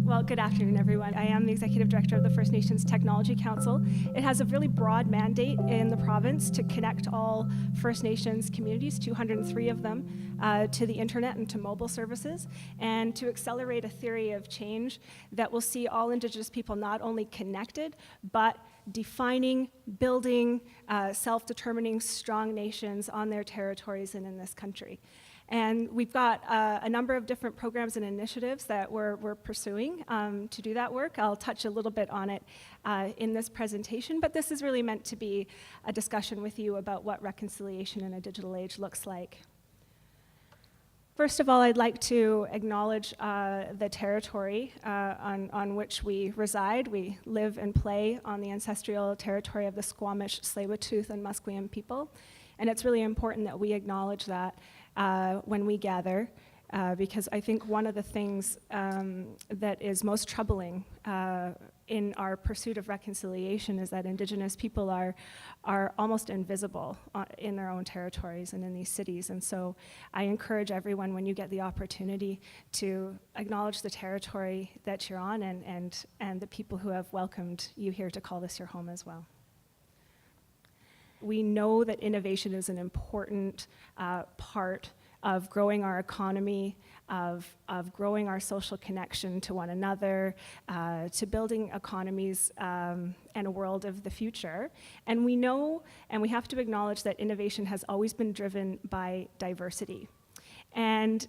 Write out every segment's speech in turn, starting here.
Well, good afternoon, everyone. I am the Executive Director of the First Nations Technology Council. It has a really broad mandate in the province to connect all First Nations communities, 203 of them, to the internet and to mobile services, and to accelerate a theory of change that will see all Indigenous people not only connected, but defining, building, self-determining strong nations on their territories and in this country. And we've got a number of different programs and initiatives that we're pursuing to do that work. I'll touch a little bit on it in this presentation, but this is really meant to be a discussion with you about what reconciliation in a digital age looks like. First of all, I'd like to acknowledge the territory on which we reside. We live and play on the ancestral territory of the Squamish, Tsleil-Waututh, and Musqueam people, and it's really important that we acknowledge that when we gather, because I think one of the things that is most troubling in our pursuit of reconciliation is that Indigenous people are almost invisible in their own territories and in these cities. And so I encourage everyone, when you get the opportunity, to acknowledge the territory that you're on and the people who have welcomed you here to call this your home as well. We know that innovation is an important part of growing our economy, of growing our social connection to one another, to building economies and a world of the future. And we know, and we have to acknowledge, that innovation has always been driven by diversity. And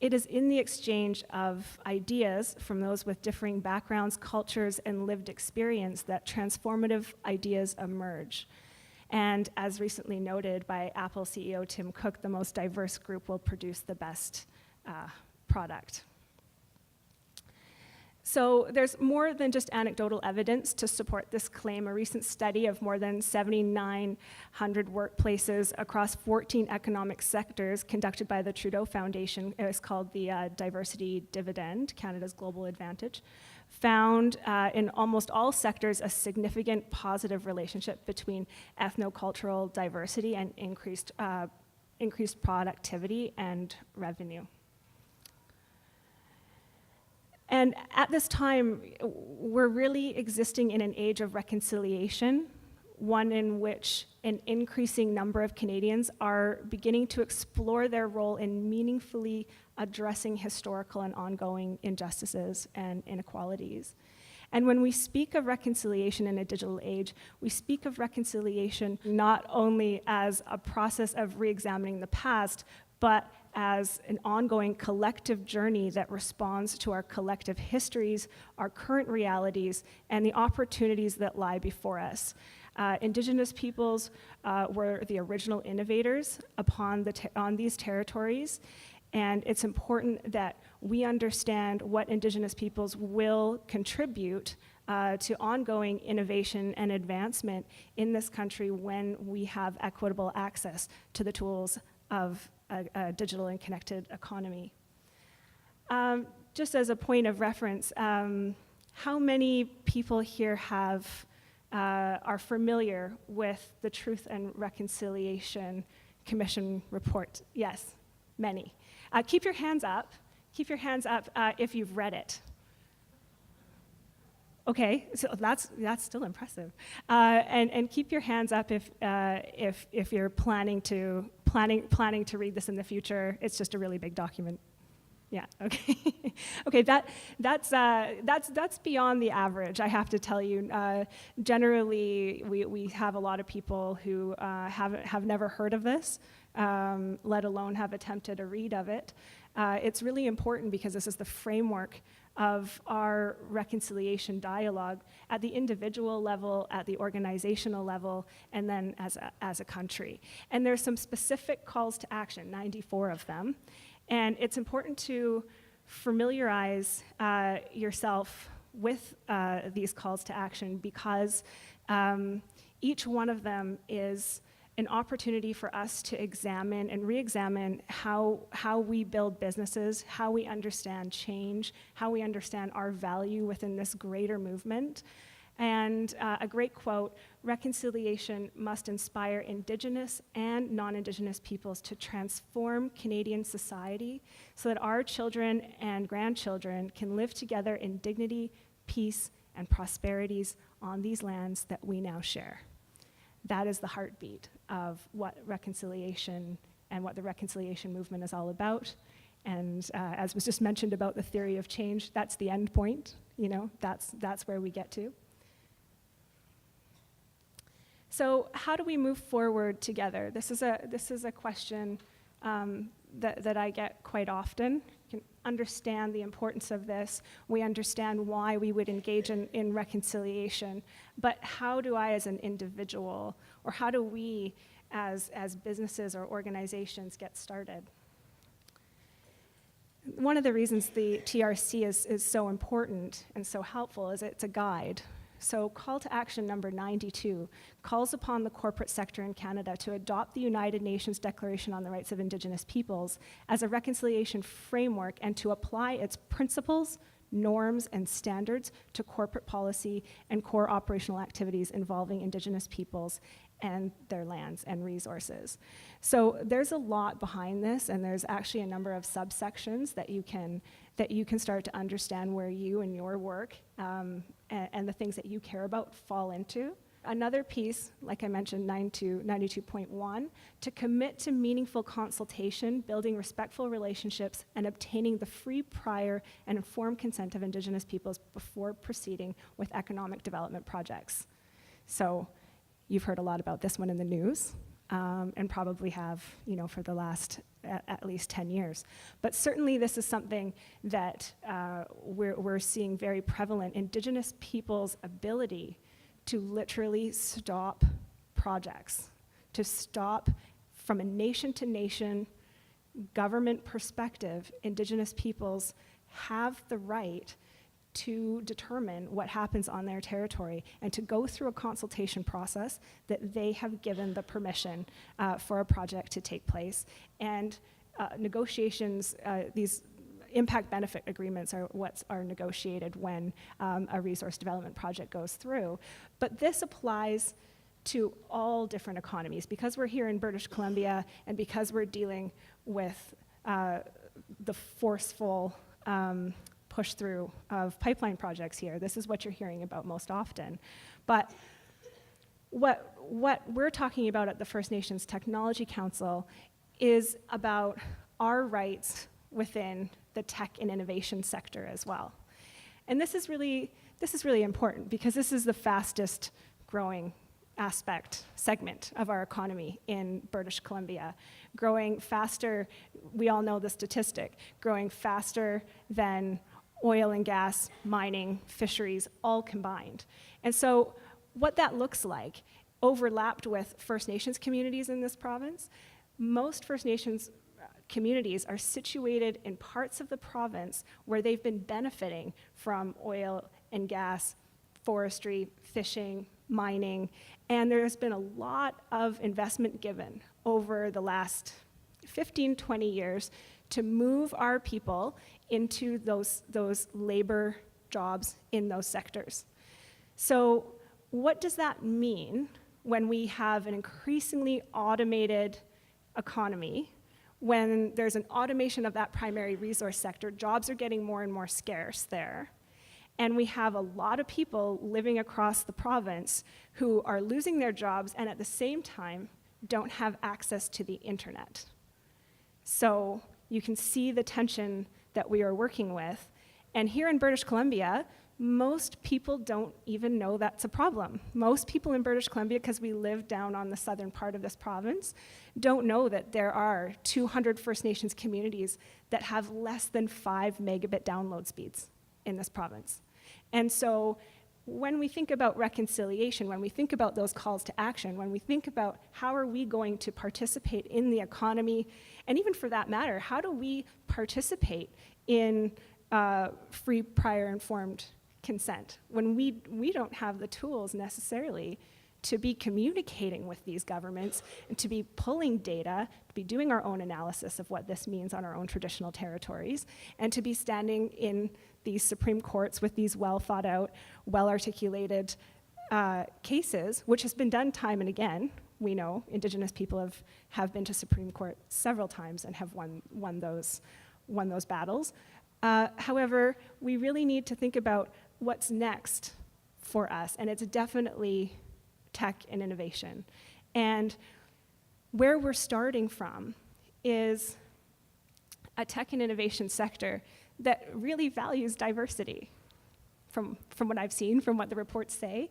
it is in the exchange of ideas from those with differing backgrounds, cultures, and lived experience that transformative ideas emerge. And as recently noted by Apple CEO Tim Cook, the most diverse group will produce the best product. So there's more than just anecdotal evidence to support this claim. A recent study of more than 7,900 workplaces across 14 economic sectors conducted by the Trudeau Foundation, it was called the Diversity Dividend, Canada's Global Advantage, found in almost all sectors a significant positive relationship between ethnocultural diversity and increased productivity and revenue. And at this time, we're really existing in an age of reconciliation, one in which an increasing number of Canadians are beginning to explore their role in meaningfully addressing historical and ongoing injustices and inequalities. And when we speak of reconciliation in a digital age, we speak of reconciliation not only as a process of re-examining the past, but as an ongoing collective journey that responds to our collective histories, our current realities, and the opportunities that lie before us. Indigenous peoples were the original innovators on these territories, and it's important that we understand what Indigenous peoples will contribute to ongoing innovation and advancement in this country when we have equitable access to the tools of a digital and connected economy. Just as a point of reference, how many people here are familiar with the Truth and Reconciliation Commission report? Yes, many. Keep your hands up. Keep your hands up if you've read it. Okay, so that's still impressive. And keep your hands up if you're planning to read this in the future. It's just a really big document. Yeah. Okay. Okay. That's beyond the average, I have to tell you. Generally, we have a lot of people who have never heard of this, let alone have attempted a read of it. It's really important because this is the framework of our reconciliation dialogue at the individual level, at the organizational level, and then as a country. And there's some specific calls to action, 94 of them. And it's important to familiarize yourself with these calls to action because each one of them is an opportunity for us to examine and re-examine how we build businesses, how we understand change, how we understand our value within this greater movement, And a great quote, reconciliation must inspire Indigenous and non-Indigenous peoples to transform Canadian society so that our children and grandchildren can live together in dignity, peace, and prosperities on these lands that we now share. That is the heartbeat of what reconciliation and what the reconciliation movement is all about. And as was just mentioned about the theory of change, that's the end point. You know, that's where we get to. So how do we move forward together? This is a question that I get quite often. You can understand the importance of this. We understand why we would engage in reconciliation. But how do I as an individual, or how do we as businesses or organizations get started? One of the reasons the TRC is so important and so helpful is it's a guide. So call to action number 92 calls upon the corporate sector in Canada to adopt the United Nations Declaration on the Rights of Indigenous Peoples as a reconciliation framework and to apply its principles, norms, and standards to corporate policy and core operational activities involving Indigenous peoples and their lands and resources. So there's a lot behind this, and there's actually a number of subsections that you can start to understand where you and your work and the things that you care about fall into. Another piece, like I mentioned, 92.1, to commit to meaningful consultation, building respectful relationships, and obtaining the free, prior, and informed consent of Indigenous peoples before proceeding with economic development projects. So you've heard a lot about this one in the news, and probably have, you know, for the last at least 10 years. But certainly this is something that we're seeing very prevalent. Indigenous people's ability to literally stop projects, to stop from a nation-to-nation government perspective. Indigenous peoples have the right to determine what happens on their territory and to go through a consultation process that they have given the permission for a project to take place. And negotiations, these impact benefit agreements are what are negotiated when a resource development project goes through. But this applies to all different economies. Because we're here in British Columbia and because we're dealing with the forceful push through of pipeline projects here, this is what you're hearing about most often. But what we're talking about at the First Nations Technology Council is about our rights within the tech and innovation sector as well. And this is really important because this is the fastest growing segment of our economy in British Columbia, growing faster, we all know the statistic, growing faster than oil and gas, mining, fisheries, all combined. And so what that looks like, overlapped with First Nations communities in this province, most First Nations communities are situated in parts of the province where they've been benefiting from oil and gas, forestry, fishing, mining, and there's been a lot of investment given over the last 15, 20 years to move our people into those labor jobs in those sectors. So what does that mean when we have an increasingly automated economy, when there's an automation of that primary resource sector, jobs are getting more and more scarce there, and we have a lot of people living across the province who are losing their jobs and at the same time don't have access to the internet. So you can see the tension that we are working with. And here in British Columbia, most people don't even know that's a problem. Most people in British Columbia, because we live down on the southern part of this province, don't know that there are 200 First Nations communities that have less than 5 megabit download speeds in this province. And so when we think about reconciliation, when we think about those calls to action, when we think about how are we going to participate in the economy, and even for that matter, how do we participate in free, prior, informed consent when we don't have the tools necessarily to be communicating with these governments and to be pulling data, to be doing our own analysis of what this means on our own traditional territories, and to be standing in these Supreme Courts with these well thought out, well articulated cases, which has been done time and again. We know Indigenous people have been to Supreme Court several times and have won those battles. However, we really need to think about what's next for us, and it's definitely tech and innovation. And where we're starting from is a tech and innovation sector that really values diversity. From what I've seen, from what the reports say,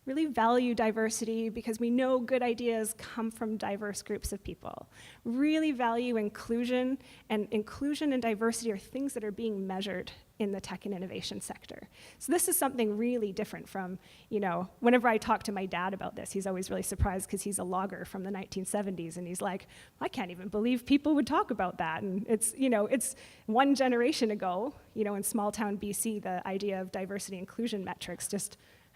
really value diversity because we know good ideas come from diverse groups of people. Really value inclusion, and inclusion and diversity are things that are being measured in the tech and innovation sector. So this is something really different from, whenever I talk to my dad about this, he's always really surprised because he's a logger from the 1970s, and he's like, I can't even believe people would talk about that. And it's one generation ago, in small town BC, the idea of diversity inclusion metrics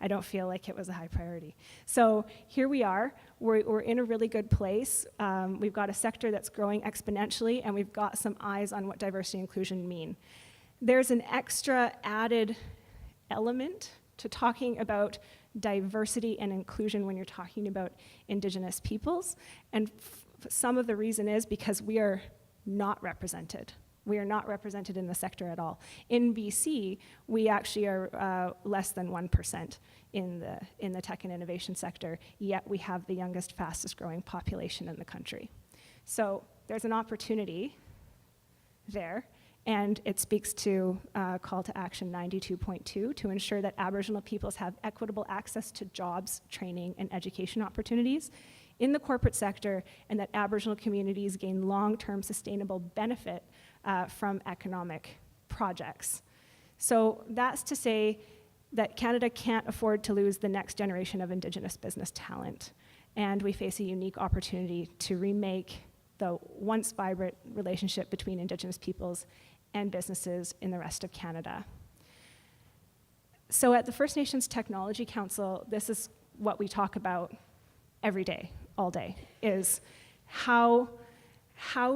I don't feel like it was a high priority. So here we are, we're in a really good place. We've got a sector that's growing exponentially, and we've got some eyes on what diversity and inclusion mean. There's an extra added element to talking about diversity and inclusion when you're talking about Indigenous peoples, and some of the reason is because we are not represented. We are not represented in the sector at all. In BC, we actually are less than 1% in the tech and innovation sector, yet we have the youngest, fastest growing population in the country. So there's an opportunity there, and it speaks to Call to Action 92.2 to ensure that Aboriginal peoples have equitable access to jobs, training, and education opportunities in the corporate sector, and that Aboriginal communities gain long-term sustainable benefit from economic projects. So that's to say that Canada can't afford to lose the next generation of Indigenous business talent, and we face a unique opportunity to remake the once vibrant relationship between Indigenous peoples and businesses in the rest of Canada. So at the First Nations Technology Council, this is what we talk about every day, all day, is how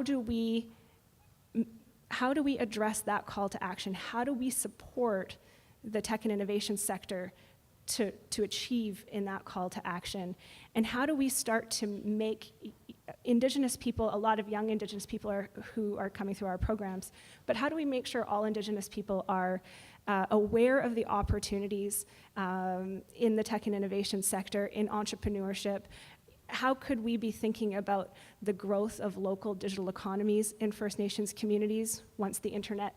do we address that call to action? How do we support the tech and innovation sector to achieve in that call to action? And how do we start to make Indigenous people, a lot of young Indigenous people who are coming through our programs, but how do we make sure all Indigenous people are aware of the opportunities in the tech and innovation sector, in entrepreneurship? How could we be thinking about the growth of local digital economies in First Nations communities once the internet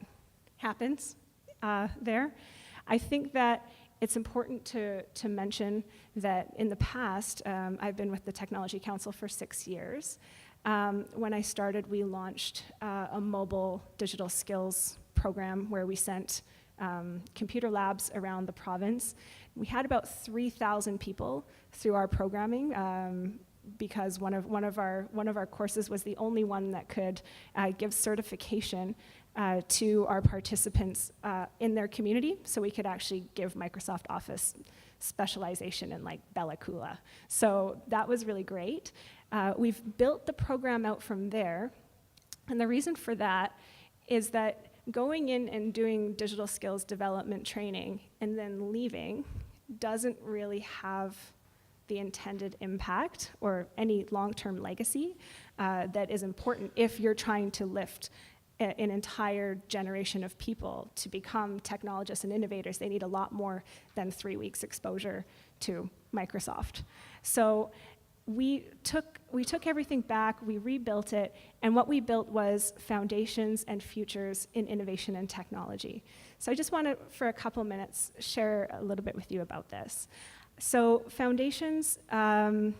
happens there? I think that it's important to mention that in the past, I've been with the Technology Council for 6 years. When I started, we launched a mobile digital skills program where we sent computer labs around the province. We had about 3,000 people through our programming because one of our courses was the only one that could give certification to our participants in their community, so we could actually give Microsoft Office specialization in like Bella Coola. So that was really great. We've built the program out from there, and the reason for that is that going in and doing digital skills development training and then leaving doesn't really have the intended impact or any long-term legacy that is important if you're trying to lift an entire generation of people to become technologists and innovators. They need a lot more than 3 weeks exposure to Microsoft. So we took everything back, we rebuilt it, and what we built was foundations and futures in innovation and technology. So I just want to, for a couple minutes, share a little bit with you about this. So foundations and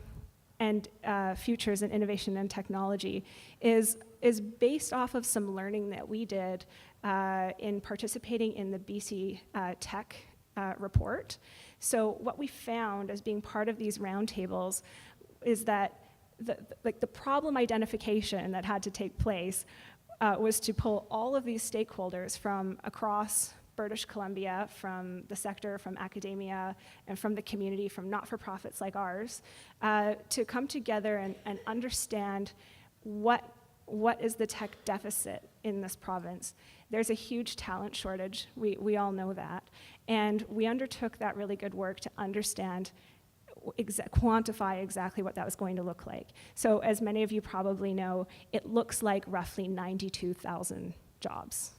futures in innovation and technology is based off of some learning that we did in participating in the BC Tech report. So what we found as being part of these roundtables is that the problem identification that had to take place was to pull all of these stakeholders from across British Columbia, from the sector, from academia, and from the community, from not-for-profits like ours, to come together and understand what is the tech deficit in this province. There's a huge talent shortage, we all know that, and we undertook that really good work to understand, quantify exactly what that was going to look like. So as many of you probably know, it looks like roughly 92,000 jobs.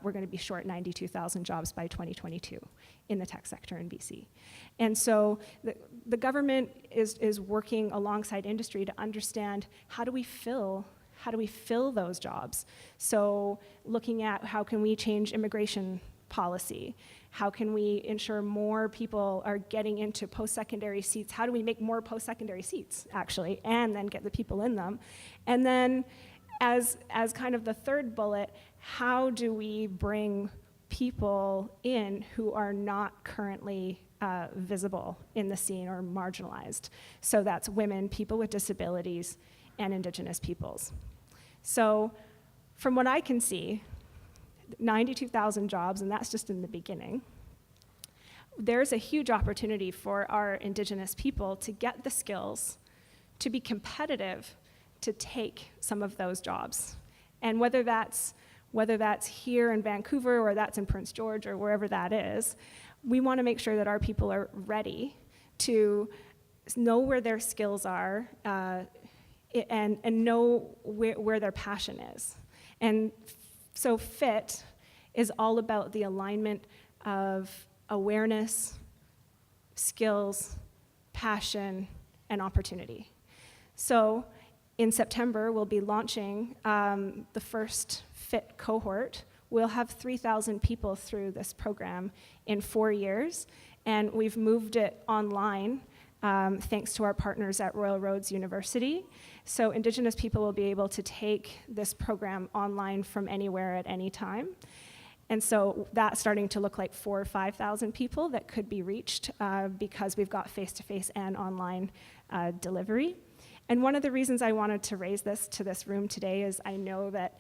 We're going to be short 92,000 jobs by 2022 in the tech sector in BC. And so the government is working alongside industry to understand how do we fill those jobs. So looking at how can we change immigration policy? How can we ensure more people are getting into post-secondary seats? How do we make more post-secondary seats, actually, and then get the people in them? And then as kind of the third bullet, how do we bring people in who are not currently visible in the scene or marginalized? So that's women, people with disabilities, and Indigenous peoples. So from what I can see, 92,000 jobs, and that's just in the beginning. There's a huge opportunity for our Indigenous people to get the skills to be competitive to take some of those jobs. And whether that's here in Vancouver or that's in Prince George or wherever that is, we want to make sure that our people are ready to know where their skills are and know where their passion is. And so FIT is all about the alignment of awareness, skills, passion, and opportunity. So in September, we'll be launching the first FIT cohort. We'll have 3,000 people through this program in 4 years, and we've moved it online thanks to our partners at Royal Roads University. So Indigenous people will be able to take this program online from anywhere at any time. And so that's starting to look like 4,000 or 5,000 people that could be reached because we've got face-to-face and online delivery. And one of the reasons I wanted to raise this to this room today is I know that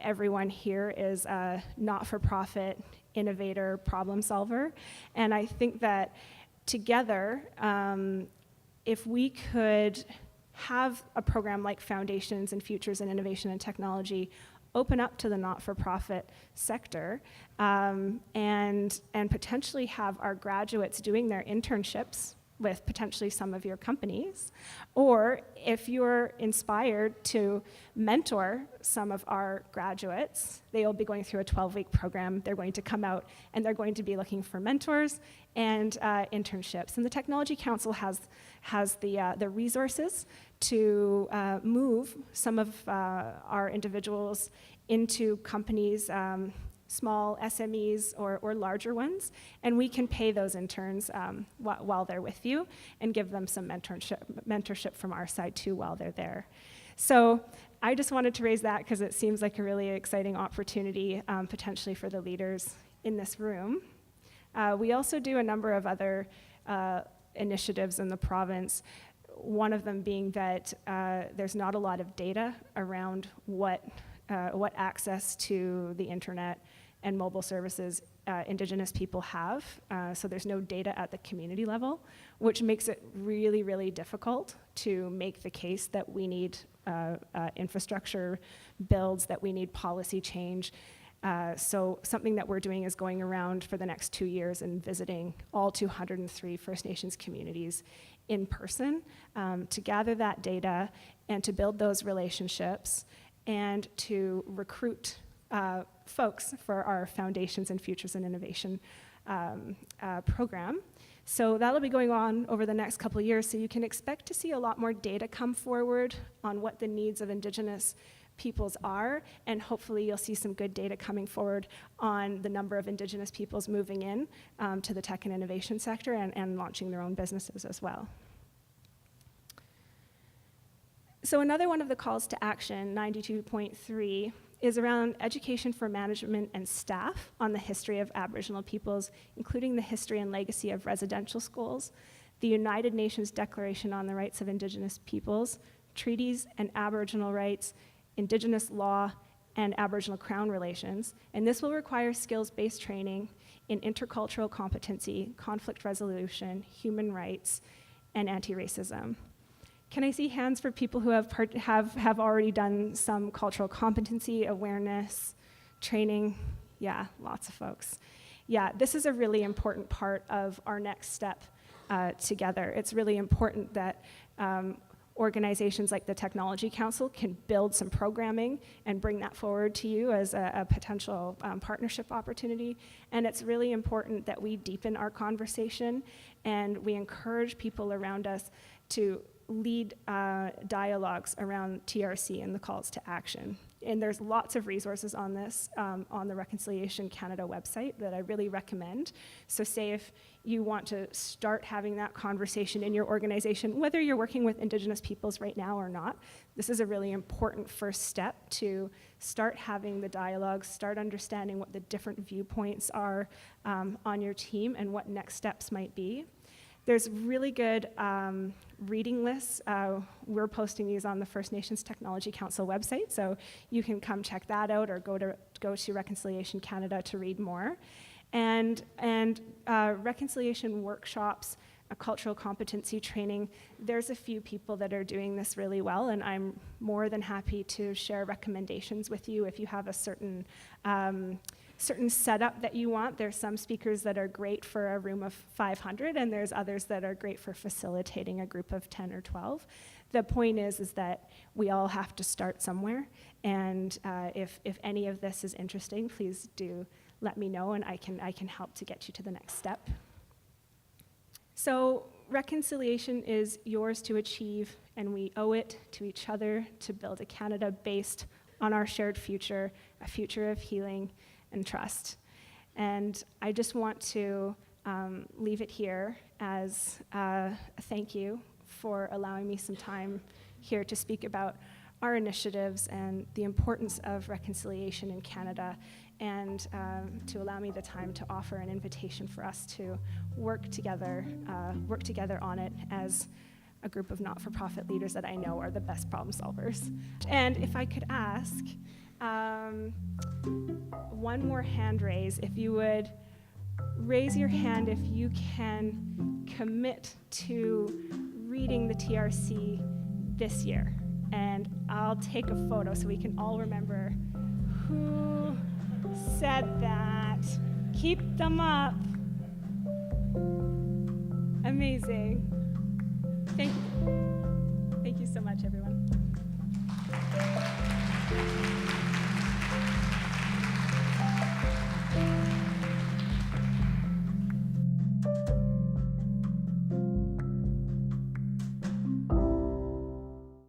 everyone here is a not-for-profit innovator, problem solver. And I think that together, if we could have a program like Foundations and Futures in Innovation and Technology open up to the not-for-profit sector and potentially have our graduates doing their internships with potentially some of your companies, or if you're inspired to mentor some of our graduates, they will be going through a 12-week program. They're going to come out and they're going to be looking for mentors and internships. And the Technology Council has the resources to move some of our individuals into companies, small SMEs or larger ones, and we can pay those interns while they're with you and give them some mentorship from our side too while they're there. So I just wanted to raise that because it seems like a really exciting opportunity potentially for the leaders in this room. We also do a number of other initiatives in the province, one of them being that there's not a lot of data around what access to the internet and mobile services Indigenous people have. So there's no data at the community level, which makes it really, really difficult to make the case that we need infrastructure builds, that we need policy change. So something that we're doing is going around for the next 2 years and visiting all 203 First Nations communities in person to gather that data and to build those relationships and to recruit folks for our Foundations and Futures in Innovation program. So that'll be going on over the next couple of years, so you can expect to see a lot more data come forward on what the needs of Indigenous peoples are, and hopefully you'll see some good data coming forward on the number of Indigenous peoples moving in to the tech and innovation sector and launching their own businesses as well. So another one of the calls to action, 92.3, is around education for management and staff on the history of Aboriginal peoples, including the history and legacy of residential schools, the United Nations Declaration on the Rights of Indigenous Peoples, treaties and Aboriginal rights, Indigenous law, and Aboriginal Crown relations, and this will require skills-based training in intercultural competency, conflict resolution, human rights, and anti-racism. Can I see hands for people who have already done some cultural competency, awareness, training? Yeah, lots of folks. Yeah, this is a really important part of our next step together. It's really important that organizations like the Technology Council can build some programming and bring that forward to you as a potential partnership opportunity. And it's really important that we deepen our conversation and we encourage people around us to lead dialogues around TRC and the calls to action. And there's lots of resources on this on the Reconciliation Canada website that I really recommend. So say if you want to start having that conversation in your organization, whether you're working with Indigenous peoples right now or not, this is a really important first step to start having the dialogue, start understanding what the different viewpoints are on your team and what next steps might be. There's really good reading lists. We're posting these on the First Nations Technology Council website, so you can come check that out or go to Reconciliation Canada to read more. And reconciliation workshops, a cultural competency training, there's a few people that are doing this really well, and I'm more than happy to share recommendations with you if you have a certain setup that you want. There's some speakers that are great for a room of 500, and there's others that are great for facilitating a group of 10 or 12. The point is that we all have to start somewhere, and if any of this is interesting, please do let me know, and I can help to get you to the next step. So reconciliation is yours to achieve, and we owe it to each other to build a Canada based on our shared future, a future of healing and trust. And I just want to leave it here as a thank you for allowing me some time here to speak about our initiatives and the importance of reconciliation in Canada, and to allow me the time to offer an invitation for us to work together on it as a group of not-for-profit leaders that I know are the best problem solvers. And if I could ask one more hand raise, if you would raise your hand if you can commit to reading the TRC this year. And I'll take a photo so we can all remember who said that. Keep them up. Amazing. Thank you so much, everyone.